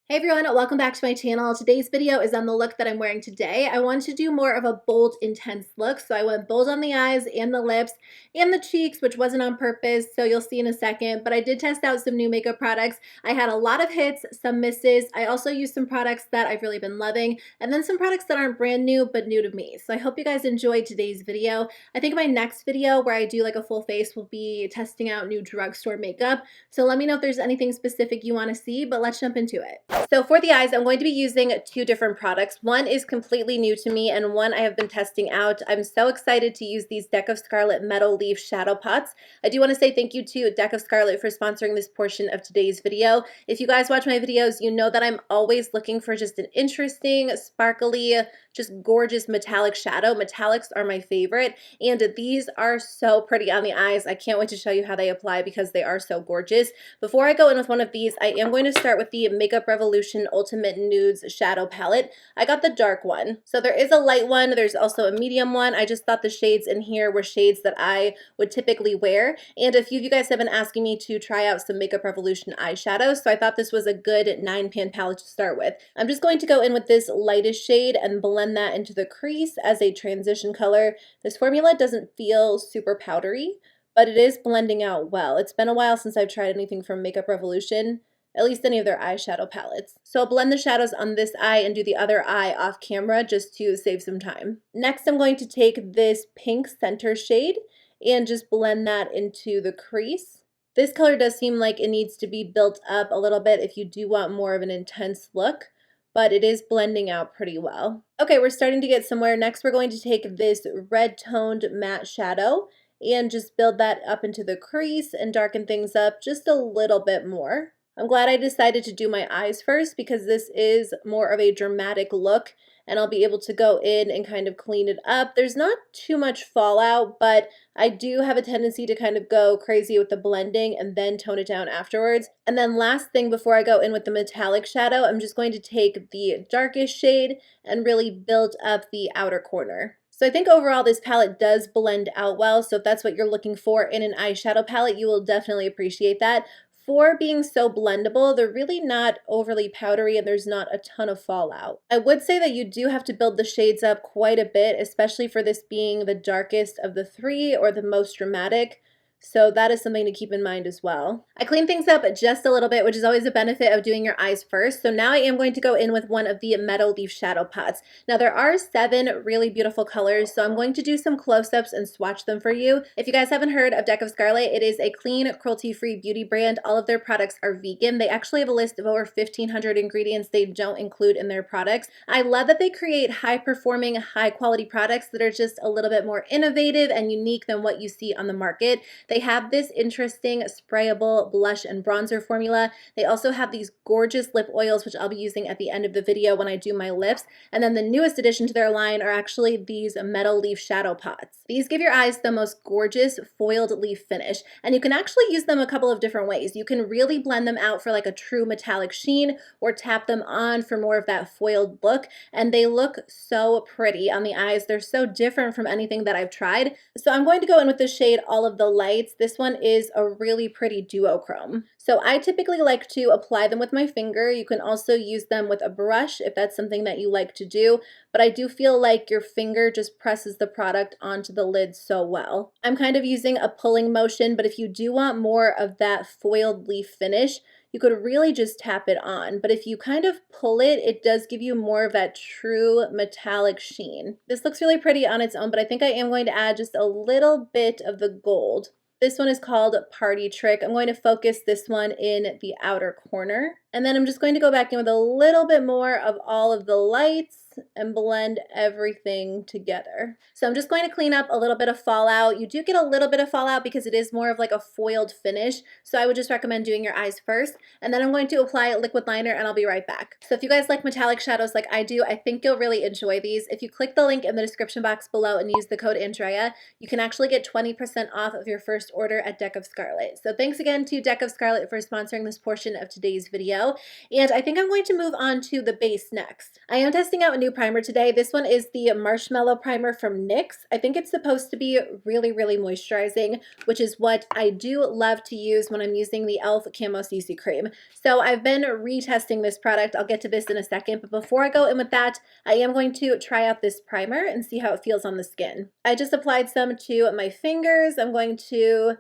Hey everyone, welcome back to my channel. Today's video is on the look that I'm wearing today. I wanted to do more of a bold, intense look, so I went bold on the eyes and the lips and the cheeks, which wasn't on purpose, so you'll see in a second, but I did test out some new makeup products. I had a lot of hits, some misses. I also used some products that I've really been loving, and then some products that aren't brand new, but new to me. So I hope you guys enjoyed today's video. I think my next video where I do like a full face will be testing out new drugstore makeup, so let me know if there's anything specific you want to see, but let's jump into it. So for the eyes, I'm going to be using two different products. One is completely new to me and one I have been testing out. I'm so excited to use these Deck of Scarlet Metal Leaf Shadow Pots. I do want to say thank you to Deck of Scarlet for sponsoring this portion of today's video. If you guys watch my videos, you know that I'm always looking for just an interesting, sparkly, just gorgeous metallic shadow. Metallics are my favorite, and these are so pretty on the eyes. I can't wait to show you how they apply because they are so gorgeous. Before I go in with one of these, I am going to start with the Makeup Revolution Ultimate Nudes Shadow Palette. I got the dark one. So there is a light one, there's also a medium one. I just thought the shades in here were shades that I would typically wear, and a few of you guys have been asking me to try out some Makeup Revolution eyeshadows, so I thought this was a good 9-pan palette to start with. I'm just going to go in with this lightest shade and blend that into the crease as a transition color. This formula doesn't feel super powdery, but it is blending out well. It's been a while since I've tried anything from Makeup Revolution, at least any of their eyeshadow palettes. So I'll blend the shadows on this eye and do the other eye off camera just to save some time. Next, I'm going to take this pink center shade and just blend that into the crease. This color does seem like it needs to be built up a little bit if you do want more of an intense look, but it is blending out pretty well. Okay, we're starting to get somewhere. Next, we're going to take this red toned matte shadow and just build that up into the crease and darken things up just a little bit more. I'm glad I decided to do my eyes first because this is more of a dramatic look and I'll be able to go in and kind of clean it up. There's not too much fallout, but I do have a tendency to kind of go crazy with the blending and then tone it down afterwards. And then last thing before I go in with the metallic shadow, I'm just going to take the darkest shade and really build up the outer corner. So I think overall this palette does blend out well, so if that's what you're looking for in an eyeshadow palette, you will definitely appreciate that. For being so blendable, they're really not overly powdery and there's not a ton of fallout. I would say that you do have to build the shades up quite a bit, especially for this being the darkest of the three or the most dramatic. So that is something to keep in mind as well. I cleaned things up just a little bit, which is always a benefit of doing your eyes first. So now I am going to go in with one of the Metal Leaf Shadow Pots. Now there are 7 really beautiful colors, so I'm going to do some close-ups and swatch them for you. If you guys haven't heard of Deck of Scarlet, it is a clean, cruelty-free beauty brand. All of their products are vegan. They actually have a list of over 1,500 ingredients they don't include in their products. I love that they create high-performing, high-quality products that are just a little bit more innovative and unique than what you see on the market. They have this interesting sprayable blush and bronzer formula. They also have these gorgeous lip oils, which I'll be using at the end of the video when I do my lips. And then the newest addition to their line are actually these Metal Leaf Shadow Pots. These give your eyes the most gorgeous foiled leaf finish, and you can actually use them a couple of different ways. You can really blend them out for like a true metallic sheen or tap them on for more of that foiled look, and they look so pretty on the eyes. They're so different from anything that I've tried. So I'm going to go in with the shade All of the Lights. This one is a really pretty duochrome. So I typically like to apply them with my finger. You can also use them with a brush if that's something that you like to do, but I do feel like your finger just presses the product onto the lid so well. I'm kind of using a pulling motion, but if you do want more of that foiled leaf finish, you could really just tap it on, but if you kind of pull it, it does give you more of that true metallic sheen. This looks really pretty on its own, but I think I am going to add just a little bit of the gold. This one is called Party Trick. I'm going to focus this one in the outer corner. And then I'm just going to go back in with a little bit more of All of the Lights and blend everything together. So I'm just going to clean up a little bit of fallout. You do get a little bit of fallout because it is more of like a foiled finish. So I would just recommend doing your eyes first. And then I'm going to apply a liquid liner and I'll be right back. So if you guys like metallic shadows like I do, I think you'll really enjoy these. If you click the link in the description box below and use the code ANDREA, you can actually get 20% off of your first order at Deck of Scarlet. So thanks again to Deck of Scarlet for sponsoring this portion of today's video. video. And I think I'm going to move on to the base next. I am testing out a new primer today. This one is the Marshmallow Primer from NYX. I think it's supposed to be really, really moisturizing, which is what I do love to use when I'm using the e.l.f. Camo CC Cream. So I've been retesting this product. I'll get to this in a second, but before I go in with that, I am going to try out this primer and see how it feels on the skin. I just applied some to my fingers. I'm going to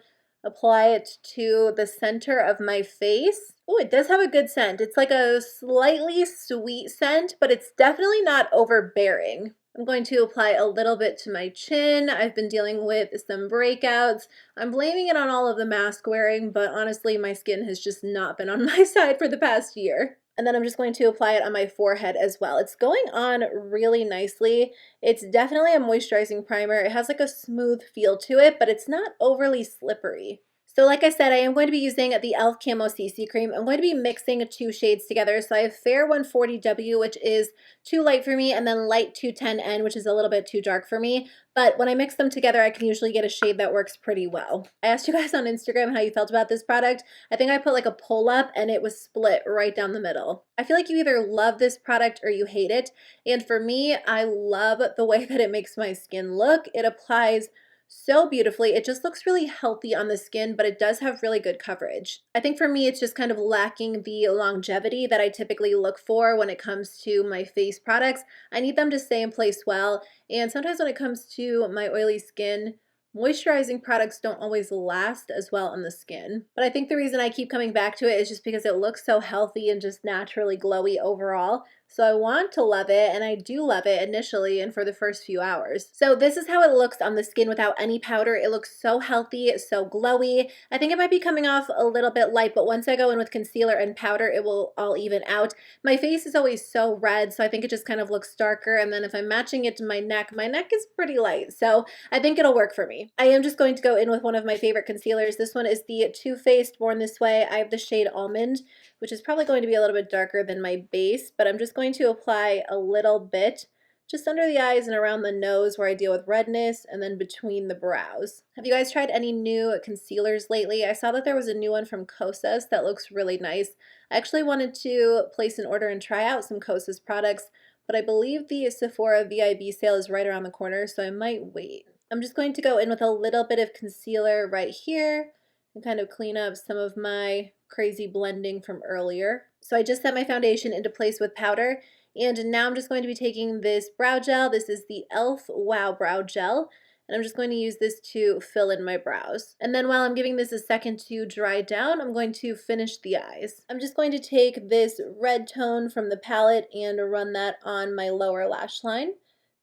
apply it to the center of my face. Oh, it does have a good scent. It's like a slightly sweet scent, but it's definitely not overbearing. I'm going to apply a little bit to my chin. I've been dealing with some breakouts. I'm blaming it on all of the mask wearing, but honestly, my skin has just not been on my side for the past year. And then I'm just going to apply it on my forehead as well. It's going on really nicely. It's definitely a moisturizing primer. It has like a smooth feel to it, but it's not overly slippery. So like I said, I am going to be using the e.l.f. Camo CC Cream. I'm going to be mixing two shades together. So I have Fair 140W, which is too light for me, and then Light 210N, which is a little bit too dark for me. But when I mix them together, I can usually get a shade that works pretty well. I asked you guys on Instagram how you felt about this product. I think I put like a pull up and it was split right down the middle. I feel like you either love this product or you hate it. And for me, I love the way that it makes my skin look. It applies so beautifully. It just looks really healthy on the skin, but it does have really good coverage. I think for me, it's just kind of lacking the longevity that I typically look for when it comes to my face products. I need them to stay in place well. And sometimes when it comes to my oily skin, moisturizing products don't always last as well on the skin. But I think the reason I keep coming back to it is just because it looks so healthy and just naturally glowy overall. So I want to love it, and I do love it initially and for the first few hours. So this is how it looks on the skin without any powder. It looks so healthy, so glowy. I think it might be coming off a little bit light, but once I go in with concealer and powder, it will all even out. My face is always so red, so I think it just kind of looks darker. And then if I'm matching it to my neck is pretty light. So I think it'll work for me. I am just going to go in with one of my favorite concealers. This one is the Too Faced Born This Way. I have the shade Almond, which is probably going to be a little bit darker than my base, but I'm just going to apply a little bit just under the eyes and around the nose where I deal with redness, and then between the brows. Have you guys tried any new concealers lately? I saw that there was a new one from Kosas that looks really nice. I actually wanted to place an order and try out some Kosas products, but I believe the Sephora VIB sale is right around the corner, so I might wait. I'm just going to go in with a little bit of concealer right here and kind of clean up some of my crazy blending from earlier. So I just set my foundation into place with powder, and now I'm just going to be taking this brow gel. This is the e.l.f. Wow Brow Gel, and I'm just going to use this to fill in my brows. And then while I'm giving this a second to dry down, I'm going to finish the eyes. I'm just going to take this red tone from the palette and run that on my lower lash line,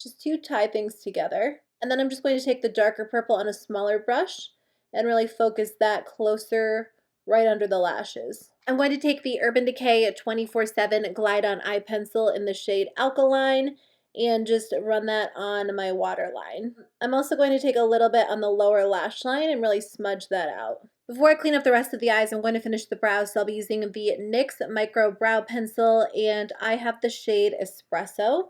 just to tie things together. And then I'm just going to take the darker purple on a smaller brush and really focus that closer right under the lashes. I'm going to take the Urban Decay 24/7 Glide On Eye Pencil in the shade Alkaline and just run that on my waterline. I'm also going to take a little bit on the lower lash line and really smudge that out. Before I clean up the rest of the eyes, I'm going to finish the brows, so I'll be using the NYX Micro Brow Pencil, and I have the shade Espresso.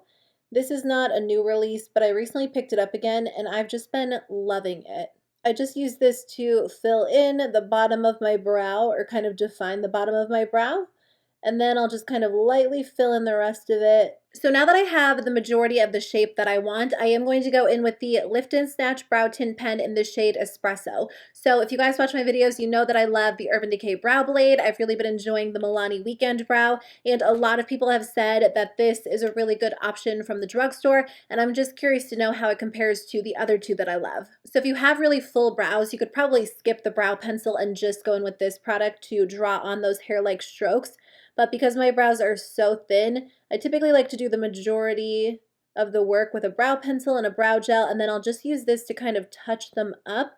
This is not a new release, but I recently picked it up again, and I've just been loving it. I just use this to fill in the bottom of my brow, or kind of define the bottom of my brow, and then I'll just kind of lightly fill in the rest of it. So now that I have the majority of the shape that I want, I am going to go in with the Lift and Snatch Brow Tint Pen in the shade Espresso. So if you guys watch my videos, you know that I love the Urban Decay Brow Blade. I've really been enjoying the Milani Weekend Brow, and a lot of people have said that this is a really good option from the drugstore, and I'm just curious to know how it compares to the other two that I love. So if you have really full brows, you could probably skip the brow pencil and just go in with this product to draw on those hair-like strokes. But because my brows are so thin, I typically like to do the majority of the work with a brow pencil and a brow gel, and then I'll just use this to kind of touch them up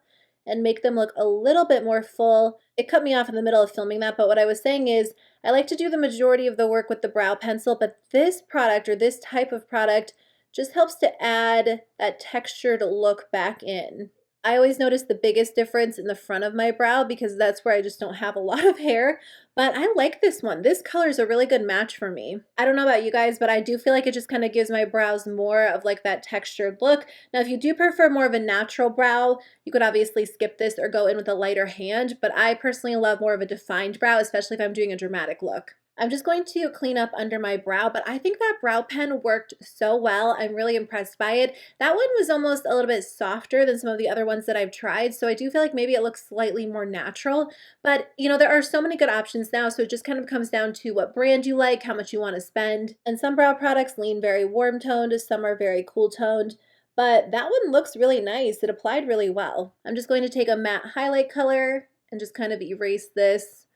and make them look a little bit more full. It cut me off in the middle of filming that, but what I was saying is I like to do the majority of the work with the brow pencil, but this product, or this type of product, just helps to add that textured look back in. I always notice the biggest difference in the front of my brow because that's where I just don't have a lot of hair, but I like this one. This color is a really good match for me. I don't know about you guys, but I do feel like it just kind of gives my brows more of like that textured look. Now, if you do prefer more of a natural brow, you could obviously skip this or go in with a lighter hand, but I personally love more of a defined brow, especially if I'm doing a dramatic look. I'm just going to clean up under my brow, but I think that brow pen worked so well. I'm really impressed by it. That one was almost a little bit softer than some of the other ones that I've tried, so I do feel like maybe it looks slightly more natural. But, you know, there are so many good options now, so it just kind of comes down to what brand you like, how much you want to spend. And some brow products lean very warm toned, some are very cool toned. But that one looks really nice. It applied really well. I'm just going to take a matte highlight color and just kind of erase this.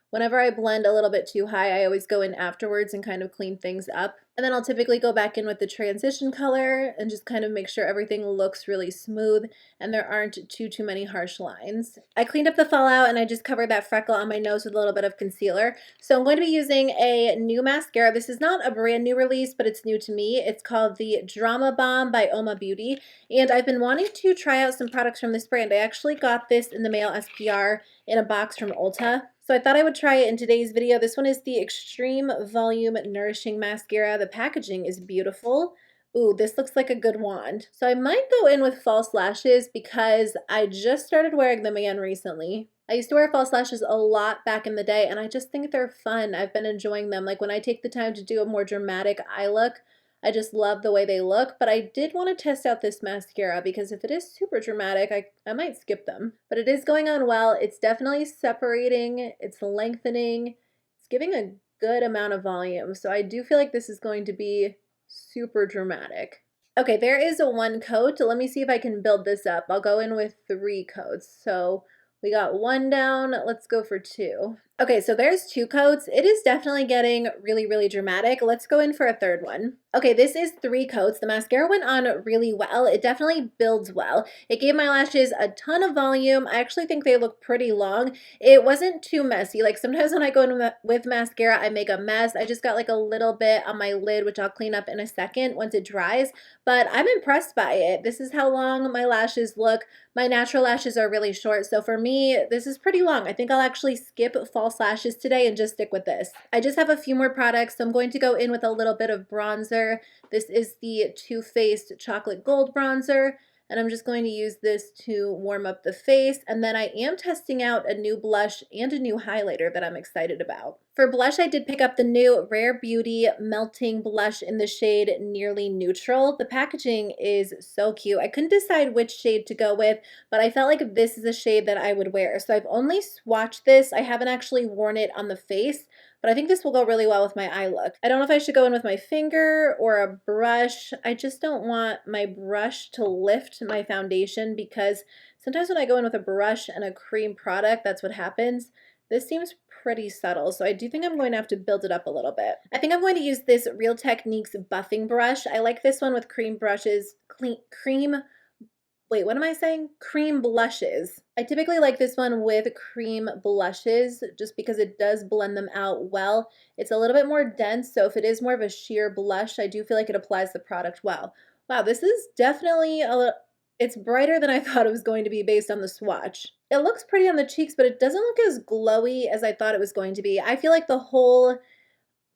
Whenever I blend a little bit too high, I always go in afterwards and kind of clean things up. And then I'll typically go back in with the transition color and just kind of make sure everything looks really smooth and there aren't too many harsh lines. I cleaned up the fallout and I just covered that freckle on my nose with a little bit of concealer. So I'm going to be using a new mascara. This is not a brand new release, but it's new to me. It's called the Drama Bomb by Uoma Beauty. And I've been wanting to try out some products from this brand. I actually got this in the mail SPR in a box from Ulta. So I thought I would try it in today's video. This one is the Extreme Volume Nourishing Mascara. The packaging is beautiful. Ooh, this looks like a good wand. So I might go in with false lashes because I just started wearing them again recently. I used to wear false lashes a lot back in the day and I just think they're fun. I've been enjoying them. Like when I take the time to do a more dramatic eye look, I just love the way they look, but I did want to test out this mascara because if it is super dramatic, I might skip them. But it is going on well. It's definitely separating, it's lengthening, it's giving a good amount of volume. So I do feel like this is going to be super dramatic. Okay, there is a one coat. Let me see if I can build this up. I'll go in with 3 coats. So we got 1 down, let's go for 2. Okay, so there's 2 coats. It is definitely getting really dramatic. Let's go in for a 3rd one. Okay, this is 3 coats. The mascara went on really well. It definitely builds well. It gave my lashes a ton of volume. I actually think they look pretty long. It wasn't too messy. Like sometimes when I go in with mascara, I make a mess. I just got like a little bit on my lid, which I'll clean up in a second once it dries. But I'm impressed by it. This is how long my lashes look. My natural lashes are really short, so for me, this is pretty long. I think I'll actually skip false lashes today and just stick with this. I just have a few more products, so I'm going to go in with a little bit of bronzer. This is the Too Faced Chocolate Gold Bronzer, and I'm just going to use this to warm up the face, and then I am testing out a new blush and a new highlighter that I'm excited about. For blush, I did pick up the new Rare Beauty Melting Blush in the shade Nearly Neutral. The packaging is so cute. I couldn't decide which shade to go with, but I felt like this is a shade that I would wear. So I've only swatched this. I haven't actually worn it on the face, but I think this will go really well with my eye look. I don't know if I should go in with my finger or a brush. I just don't want my brush to lift my foundation because sometimes when I go in with a brush and a cream product, that's what happens. This seems pretty subtle, so I do think I'm going to have to build it up a little bit. I think I'm going to use this Real Techniques buffing brush. I like this one with cream brushes, cream blushes. I typically like this one with cream blushes just because it does blend them out well. It's a little bit more dense, so if it is more of a sheer blush, I do feel like it applies the product well. Wow, this is definitely it's brighter than I thought it was going to be based on the swatch. It looks pretty on the cheeks, but it doesn't look as glowy as I thought it was going to be. I feel like the whole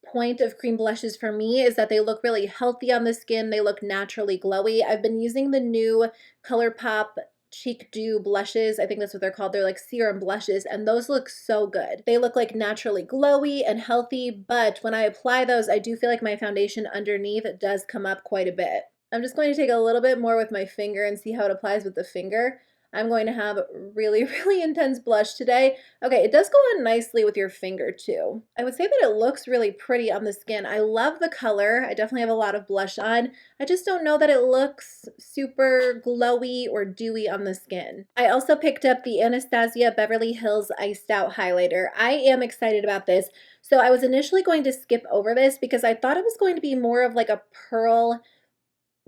point of cream blushes for me is that they look really healthy on the skin. They look naturally glowy. I've been using the new ColourPop Cheek Dew blushes. I think that's what they're called. They're like serum blushes, and those look so good. They look like naturally glowy and healthy, but when I apply those, I do feel like my foundation underneath does come up quite a bit. I'm just going to take a little bit more with my finger and see how it applies with the finger. I'm going to have really intense blush today. Okay, it does go on nicely with your finger too. I would say that it looks really pretty on the skin. I love the color. I definitely have a lot of blush on. I just don't know that it looks super glowy or dewy on the skin. I also picked up the Anastasia Beverly Hills Iced Out Highlighter. I am excited about this. So I was initially going to skip over this because I thought it was going to be more of like a pearl,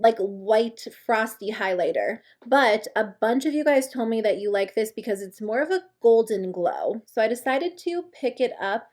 like white frosty highlighter, but a bunch of you guys told me that you like this because it's more of a golden glow. So I decided to pick it up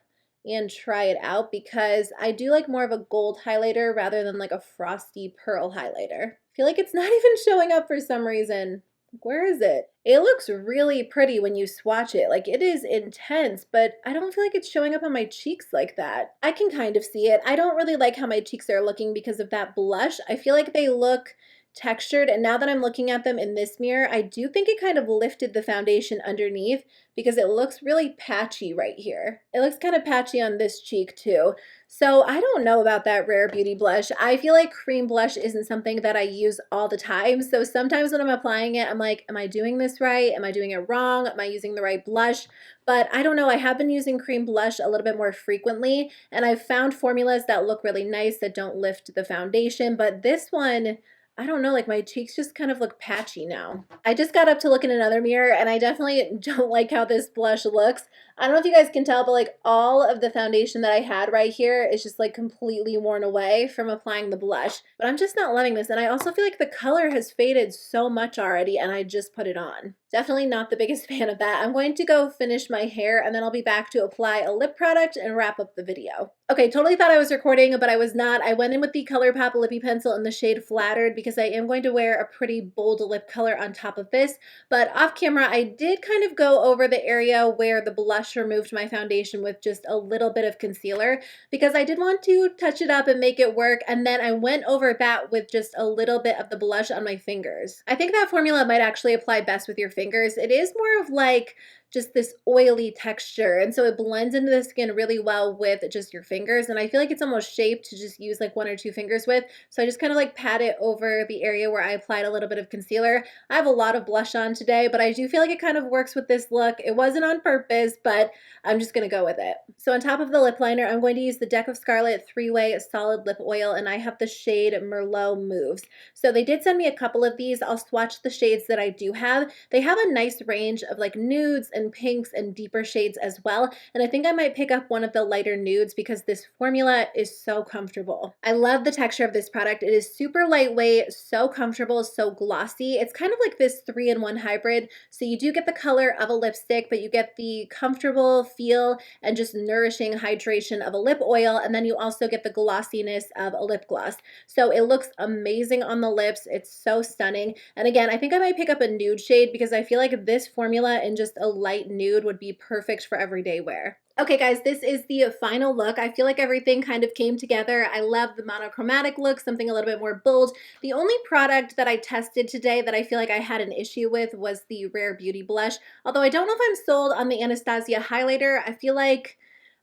and try it out because I do like more of a gold highlighter rather than like a frosty pearl highlighter. I feel like it's not even showing up for some reason. Where is it? It looks really pretty when you swatch it. Like it is intense, but I don't feel like it's showing up on my cheeks like that. I can kind of see it. I don't really like how my cheeks are looking because of that blush. I feel like they look textured, and now that I'm looking at them in this mirror, I do think it kind of lifted the foundation underneath because it looks really patchy right here. It looks kind of patchy on this cheek too. So I don't know about that Rare Beauty blush. I feel like cream blush isn't something that I use all the time. So sometimes when I'm applying it, I'm like, am I doing this right? Am I doing it wrong? Am I using the right blush? But I don't know. I have been using cream blush a little bit more frequently, and I've found formulas that look really nice that don't lift the foundation. But this one, I don't know, like my cheeks just kind of look patchy now. I just got up to look in another mirror and I definitely don't like how this blush looks. I don't know if you guys can tell, but like all of the foundation that I had right here is just like completely worn away from applying the blush. But I'm just not loving this. And I also feel like the color has faded so much already and I just put it on. Definitely not the biggest fan of that. I'm going to go finish my hair and then I'll be back to apply a lip product and wrap up the video. Okay, totally thought I was recording, but I was not. I went in with the ColourPop Lippie Pencil in the shade Flattered because I am going to wear a pretty bold lip color on top of this. But off camera, I did kind of go over the area where the blush removed my foundation with just a little bit of concealer because I did want to touch it up and make it work. And then I went over that with just a little bit of the blush on my fingers. I think that formula might actually apply best with your fingers. It is more of like just this oily texture, and so it blends into the skin really well with just your fingers, and I feel like it's almost shaped to just use like 1 or 2 fingers with, so I just kind of like pat it over the area where I applied a little bit of concealer. I have a lot of blush on today, but I do feel like it kind of works with this look. It wasn't on purpose, but I'm just gonna go with it. So on top of the lip liner, I'm going to use the Deck of Scarlet 3-Way Solid Lip Oil, and I have the shade Merlot Moves. So they did send me a couple of these. I'll swatch the shades that I do have. They have a nice range of like nudes and pinks and deeper shades as well. And I think I might pick up one of the lighter nudes because this formula is so comfortable. I love the texture of this product. It is super lightweight, so comfortable, so glossy. It's kind of like this 3-in-1 hybrid. So you do get the color of a lipstick, but you get the comfortable feel and just nourishing hydration of a lip oil. And then you also get the glossiness of a lip gloss. So it looks amazing on the lips. It's so stunning. And again, I think I might pick up a nude shade because I feel like this formula in just a light nude would be perfect for everyday wear. Okay guys, this is the final look. I feel like everything kind of came together. I love the monochromatic look, something a little bit more bold. The only product that I tested today that I feel like I had an issue with was the Rare Beauty blush. Although I don't know if I'm sold on the Anastasia highlighter. I feel like,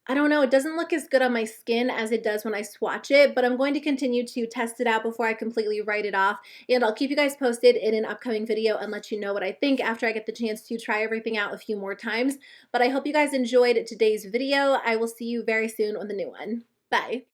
I don't know, it doesn't look as good on my skin as it does when I swatch it, but I'm going to continue to test it out before I completely write it off, and I'll keep you guys posted in an upcoming video and let you know what I think after I get the chance to try everything out a few more times. But I hope you guys enjoyed today's video. I will see you very soon on the new one. Bye!